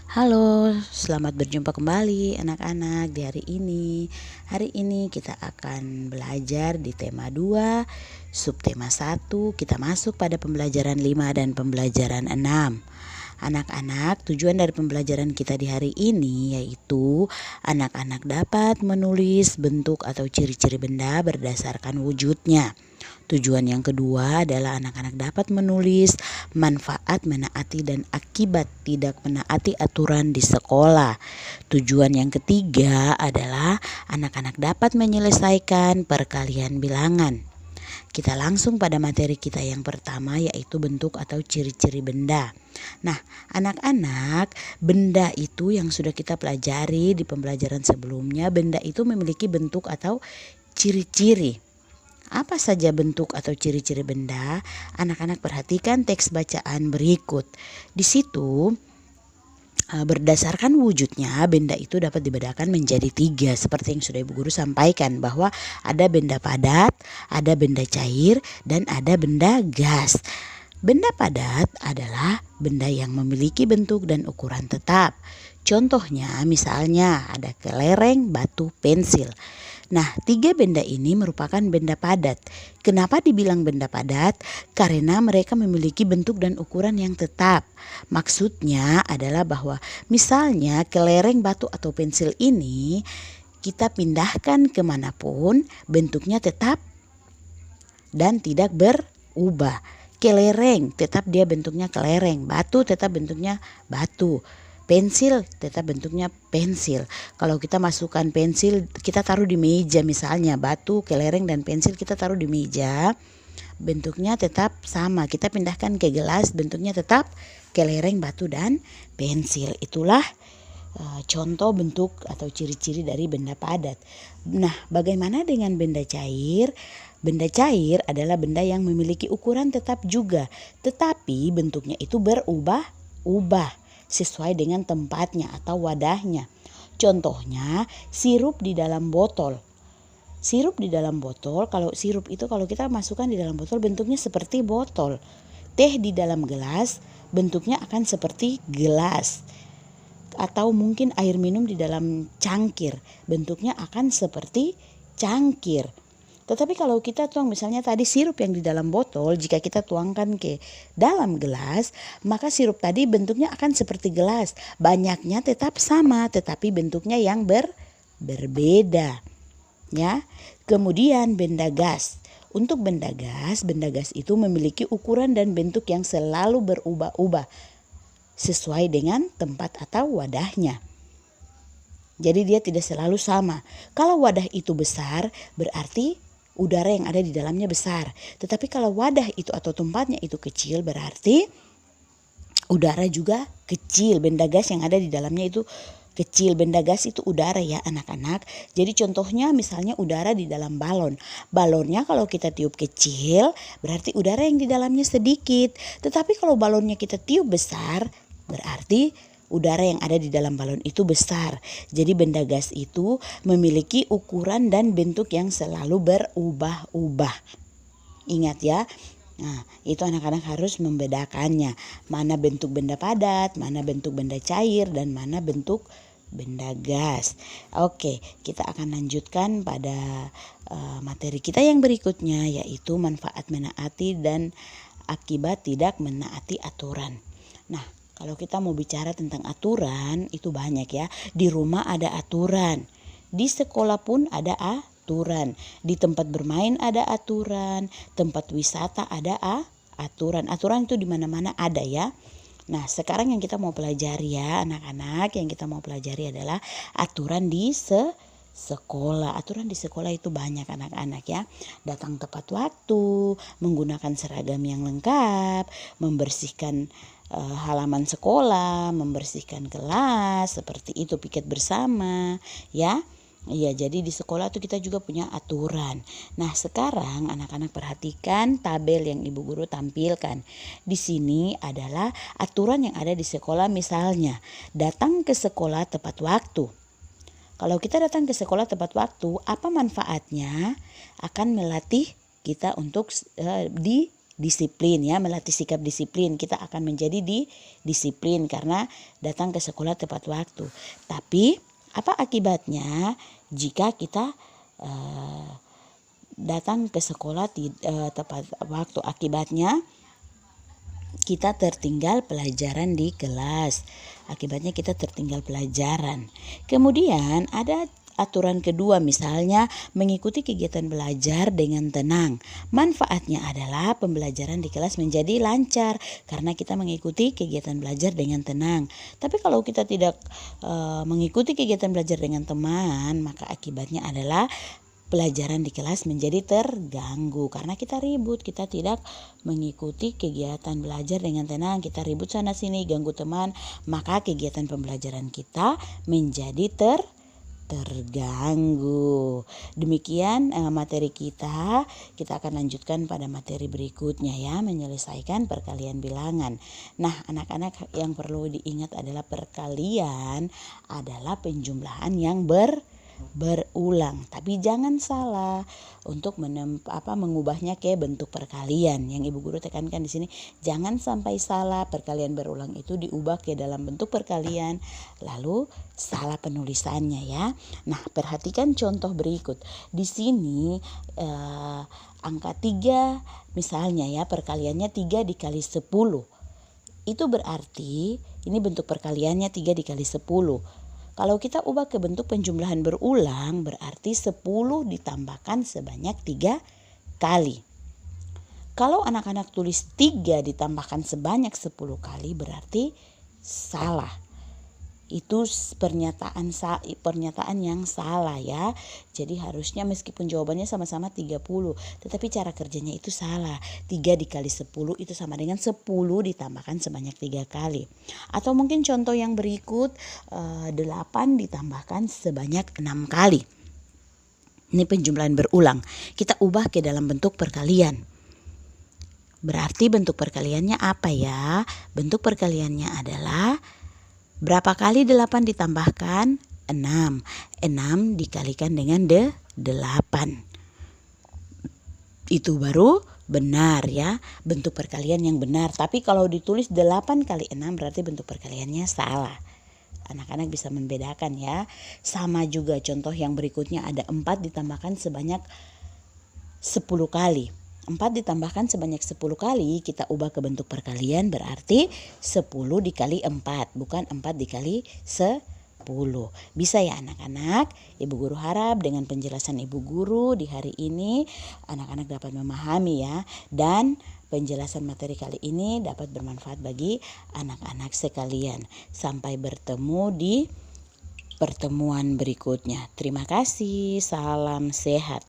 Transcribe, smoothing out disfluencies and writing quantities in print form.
Halo, selamat berjumpa kembali anak-anak di hari ini. Hari ini kita akan belajar di tema 2, subtema 1. Kita masuk pada pembelajaran 5 dan pembelajaran 6. Anak-anak, tujuan dari pembelajaran kita di hari ini yaitu anak-anak dapat menulis bentuk atau ciri-ciri benda berdasarkan wujudnya. Tujuan yang kedua adalah anak-anak dapat menulis manfaat menaati dan akibat tidak menaati aturan di sekolah. Tujuan yang ketiga adalah anak-anak dapat menyelesaikan perkalian bilangan. Kita langsung pada materi kita yang pertama, yaitu bentuk atau ciri-ciri benda. Nah, anak-anak, benda itu yang sudah kita pelajari di pembelajaran sebelumnya, benda itu memiliki bentuk atau ciri-ciri. Apa saja bentuk atau ciri-ciri benda? Anak-anak perhatikan teks bacaan berikut. Di situ berdasarkan wujudnya, benda itu dapat dibedakan menjadi 3 seperti yang sudah Ibu Guru sampaikan, bahwa ada benda padat, ada benda cair, dan ada benda gas. Benda padat adalah benda yang memiliki bentuk dan ukuran tetap. Contohnya misalnya ada kelereng, batu, pensil. Nah, 3 benda ini merupakan benda padat. Kenapa dibilang benda padat? Karena mereka memiliki bentuk dan ukuran yang tetap. Maksudnya adalah bahwa misalnya kelereng, batu, atau pensil ini kita pindahkan kemanapun, bentuknya tetap dan tidak berubah. Kelereng tetap dia bentuknya kelereng, batu tetap bentuknya batu, pensil tetap bentuknya pensil. Kalau kita masukkan pensil, kita taruh di meja misalnya, batu, kelereng, dan pensil kita taruh di meja, bentuknya tetap sama. Kita pindahkan ke gelas, bentuknya tetap kelereng, batu, dan pensil. Itulah contoh bentuk atau ciri-ciri dari benda padat. Nah, bagaimana dengan benda cair? Benda cair adalah benda yang memiliki ukuran tetap juga, tetapi bentuknya itu berubah-ubah sesuai dengan tempatnya atau wadahnya. Contohnya sirup di dalam botol. Sirup di dalam botol, kalau sirup itu kalau kita masukkan di dalam botol bentuknya seperti botol. Teh di dalam gelas bentuknya akan seperti gelas. Atau mungkin air minum di dalam cangkir, bentuknya akan seperti cangkir. Tetapi kalau kita tuang misalnya tadi sirup yang di dalam botol, jika kita tuangkan ke dalam gelas, maka sirup tadi bentuknya akan seperti gelas. Banyaknya tetap sama, tetapi bentuknya yang berbeda. Ya. Kemudian benda gas. Untuk benda gas itu memiliki ukuran dan bentuk yang selalu berubah-ubah sesuai dengan tempat atau wadahnya. Jadi dia tidak selalu sama. Kalau wadah itu besar, berarti udara yang ada di dalamnya besar. Tetapi kalau wadah itu atau tempatnya itu kecil, berarti udara juga kecil. Benda gas yang ada di dalamnya itu kecil. Benda gas itu udara ya anak-anak. Jadi contohnya misalnya udara di dalam balon. Balonnya kalau kita tiup kecil, berarti udara yang di dalamnya sedikit. Tetapi kalau balonnya kita tiup besar, berarti udara yang ada di dalam balon itu besar. Jadi benda gas itu memiliki ukuran dan bentuk yang selalu berubah-ubah. Ingat ya. Nah, itu anak-anak harus membedakannya. Mana bentuk benda padat, mana bentuk benda cair, dan mana bentuk benda gas. Oke, kita akan lanjutkan pada materi kita yang berikutnya, yaitu manfaat menaati dan akibat tidak menaati aturan. Nah, kalau kita mau bicara tentang aturan, itu banyak ya. Di rumah ada aturan, di sekolah pun ada aturan, di tempat bermain ada aturan, tempat wisata ada aturan. Aturan itu di mana-mana ada ya. Nah, sekarang yang kita mau pelajari ya anak-anak, yang kita mau pelajari adalah aturan di sekolah. Aturan di sekolah itu banyak anak-anak ya. Datang tepat waktu, menggunakan seragam yang lengkap, membersihkan halaman sekolah, membersihkan kelas, seperti itu, piket bersama ya. Iya, jadi di sekolah tuh kita juga punya aturan. Nah, sekarang anak-anak perhatikan tabel yang Ibu Guru tampilkan. Di sini adalah aturan yang ada di sekolah, misalnya datang ke sekolah tepat waktu. Kalau kita datang ke sekolah tepat waktu, apa manfaatnya? Akan melatih kita untuk disiplin ya, melatih sikap disiplin. Kita akan menjadi disiplin karena datang ke sekolah tepat waktu. Tapi apa akibatnya jika kita datang ke sekolah tepat waktu? Akibatnya kita tertinggal pelajaran di kelas. Akibatnya kita tertinggal pelajaran. Kemudian ada aturan kedua, misalnya mengikuti kegiatan belajar dengan tenang. Manfaatnya adalah pembelajaran di kelas menjadi lancar karena kita mengikuti kegiatan belajar dengan tenang. Tapi kalau kita tidak mengikuti kegiatan belajar dengan teman, maka akibatnya adalah pelajaran di kelas menjadi terganggu karena kita ribut, kita tidak mengikuti kegiatan belajar dengan tenang, kita ribut sana sini, ganggu teman, maka kegiatan pembelajaran kita menjadi terganggu. Demikian materi kita akan lanjutkan pada materi berikutnya ya, menyelesaikan perkalian bilangan. Nah, anak-anak yang perlu diingat adalah perkalian adalah penjumlahan yang berulang, tapi jangan salah untuk mengubahnya ke bentuk perkalian. Yang Ibu Guru tekankan di sini, jangan sampai salah perkalian berulang itu diubah ke dalam bentuk perkalian lalu salah penulisannya ya. Nah, perhatikan contoh berikut. Di sini angka 3 misalnya ya, perkaliannya 3 dikali 10. Itu berarti ini bentuk perkaliannya 3 dikali 10. Kalau kita ubah ke bentuk penjumlahan berulang, berarti 10 ditambahkan sebanyak 3 kali. Kalau anak-anak tulis 3 ditambahkan sebanyak 10 kali, berarti salah. Itu pernyataan yang salah ya. Jadi harusnya meskipun jawabannya sama-sama 30, tetapi cara kerjanya itu salah. 3 dikali 10 itu sama dengan 10 ditambahkan sebanyak 3 kali. Atau mungkin contoh yang berikut, 8 ditambahkan sebanyak 6 kali. Ini penjumlahan berulang. Kita ubah ke dalam bentuk perkalian. Berarti bentuk perkaliannya apa ya? Bentuk perkaliannya adalah berapa kali 8 ditambahkan? 6. 6 dikalikan dengan 8. Itu baru benar ya, bentuk perkalian yang benar. Tapi kalau ditulis 8 kali 6 berarti bentuk perkaliannya salah. Anak-anak bisa membedakan ya. Sama juga contoh yang berikutnya, ada 4 ditambahkan sebanyak 10 kali. 4 ditambahkan sebanyak 10 kali, kita ubah ke bentuk perkalian berarti 10 dikali 4, bukan 4 dikali 10. Bisa ya anak-anak? Ibu Guru harap dengan penjelasan Ibu Guru di hari ini anak-anak dapat memahami ya, dan penjelasan materi kali ini dapat bermanfaat bagi anak-anak sekalian. Sampai bertemu di pertemuan berikutnya. Terima kasih, salam sehat.